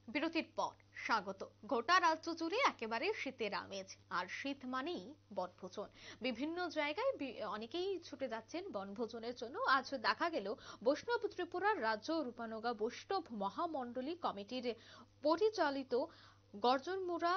বিরতির পর স্বাগত। গোটা রাজ্য জুড়ে একেবারে শীতের আমেজ, আর শীত মানেই বনভোজন। বিভিন্ন জায়গায় অনেকেই ছুটে যাচ্ছেন বনভোজনের জন্য। আজ দেখা গেল বৈষ্ণব ত্রিপুরার রাজ্য রূপানুগা বৈষ্ণব মহামণ্ডলী কমিটির পরিচালিত গর্জনমুড়া,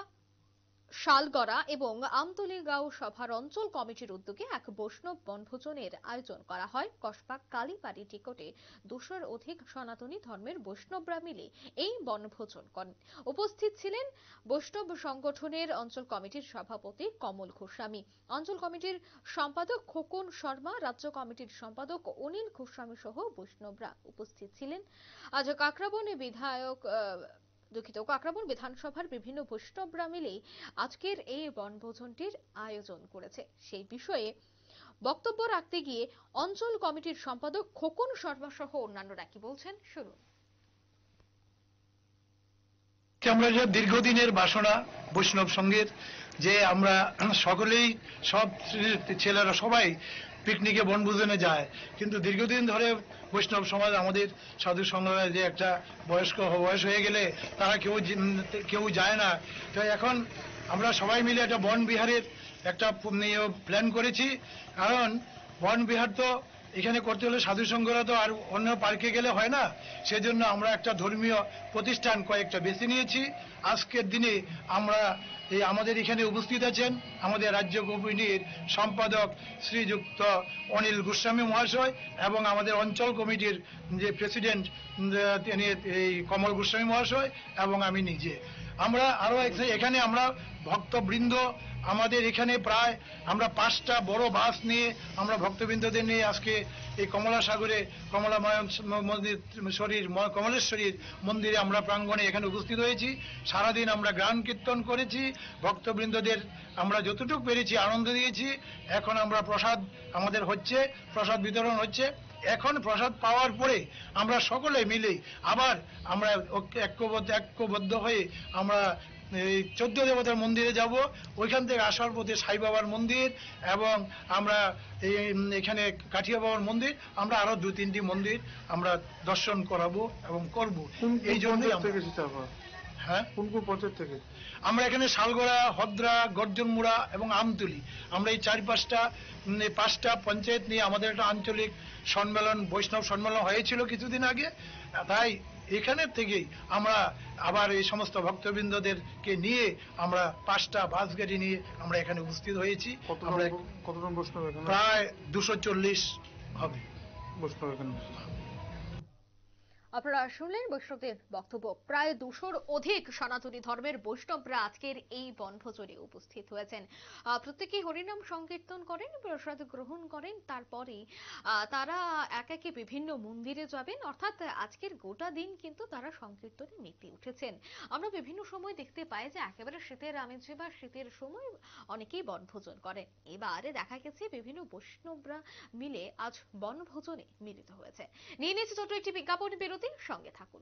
শালগড়া এবং আমতলী গাঁও সভার অঞ্চল কমিটির উদ্যোগে এক বৈষ্ণব বনভোজনের আয়োজন করা হয়। কসবা কালীবাড়ি টিকটে 200-র অধিক সনাতনী ধর্মের বৈষ্ণবরা মিলে এই বনভোজন করেন। উপস্থিত ছিলেন বৈষ্ণব সংগঠনের অঞ্চল কমিটির সভাপতি কমল গোস্বামী, অঞ্চল কমিটির সম্পাদক খোকন শর্মা, রাজ্য কমিটির সম্পাদক অনিল গোস্বামী সহ বৈষ্ণবরা উপস্থিত ছিলেন। আজ কাকরাবন বিধানসভার বিভিন্ন বৈষ্ণবরা মিলে আজকের এই বনভোজনটির আয়োজন করেছে। সেই বিষয়ে বক্তব্য রাখতে গিয়ে অঞ্চল কমিটির সম্পাদক খোকন শর্মা সহ অন্যান্যরা কি বলছেন শুনুন। আমরা যে দীর্ঘদিনের বাসনা বৈষ্ণব সংঘের, যে আমরা সকলেই সব ছেলেরা সবাই পিকনিকে বনভোজনে যায়, কিন্তু দীর্ঘদিন ধরে বৈষ্ণব সমাজ আমাদের সাধু সংঘরা যে একটা বয়স হয়ে গেলে তারা কেউ যায় না। তো এখন আমরা সবাই মিলে একটা বন বিহারের একটা প্ল্যান করেছি। কারণ বন বিহার তো এখানে করতে হলে সাধু সংঘরা তো আর অন্য পার্কে গেলে হয় না, সেজন্য আমরা একটা ধর্মীয় প্রতিষ্ঠান কয়েকটা বেছে নিয়েছি। আজকের দিনে আমরা আমাদের এখানে উপস্থিত আছেন আমাদের রাজ্য কমিটির সম্পাদক শ্রীযুক্ত অনিল গোস্বামী মহাশয় এবং আমাদের অঞ্চল কমিটির যে প্রেসিডেন্ট তিনি এই কমল গোস্বামী মহাশয় এবং আমি নিজে। আমরা আরো এখানে আমরা ভক্তবৃন্দ, আমাদের এখানে প্রায় আমরা 5টা বড় বাস নিয়ে আমরা ভক্তবৃন্দদের নিয়ে আজকে এই কমলা সাগরে কমলেশ্বরীর মন্দিরে আমরা প্রাঙ্গণে এখানে উপস্থিত হয়েছি। সারাদিন আমরা গান কীর্তন করেছি, ভক্তবৃন্দদের আমরা যতটুকু পেরেছি আনন্দ দিয়েছি। এখন আমরা প্রসাদ আমাদের হচ্ছে, প্রসাদ বিতরণ হচ্ছে। এখন প্রসাদ পাওয়ার পরে আমরা সকলে মিলে আবার আমরা ঐক্যবদ্ধ হয়ে আমরা এই 14 দেবতার মন্দিরে যাব। ওইখান থেকে আসার পথে সাই বাবার মন্দির এবং আমরা এখানে কাঠিয়া বাবার মন্দির, আমরা আরো 2-3টি মন্দির আমরা দর্শন করাবো এবং করব। এই জন্যই হ্যাঁ, কোন কোন পঞ্চায়েত থেকে আমরা এখানে শালগড়া, হদ্রা, গর্জনমুড়া এবং আমতলী, আমরা এই 5টা পঞ্চায়েত নিয়ে আমাদের একটা আঞ্চলিক সম্মেলন, বৈষ্ণব সম্মেলন হয়েছিল কিছুদিন আগে। তাই এখানের থেকেই আমরা আবার এই সমস্ত ভক্তবৃন্দদেরকে নিয়ে আমরা 5টা বাস গাড়ি নিয়ে আমরা এখানে উপস্থিত হয়েছি। কতজন বৈষ্ণব? প্রায় 240 হবে বৈষ্ণব এখানে। আপনারা শুনলেন বৈষ্ণবদের বক্তব্য। প্রায় 200-র অধিক সনাতনী ধর্মের বৈষ্ণবরা আজকের এই বনভোজনে উপস্থিত হয়েছেন। প্রত্যেকেই হরিনাম সংকীর্তন করেন, প্রসাদ গ্রহণ করেন, তারপরে তারা একে বিভিন্ন মন্দিরে যাবেন। অর্থাৎ আজকের গোটা দিন কিন্তু তারা সংকীর্তনে মেতে উঠেছেন। আমরা বিভিন্ন সময় দেখতে পাই যে একেবারে শীতের আমেজে বা শীতের সময় অনেকেই বনভোজন করেন। এবারে দেখা গেছে বিভিন্ন বৈষ্ণবরা মিলে আজ বনভোজনে মিলিত হয়েছে। নিয়ে নিচ্ছে ছোট একটি বিজ্ঞাপন বিরতি, সঙ্গে থাকুন।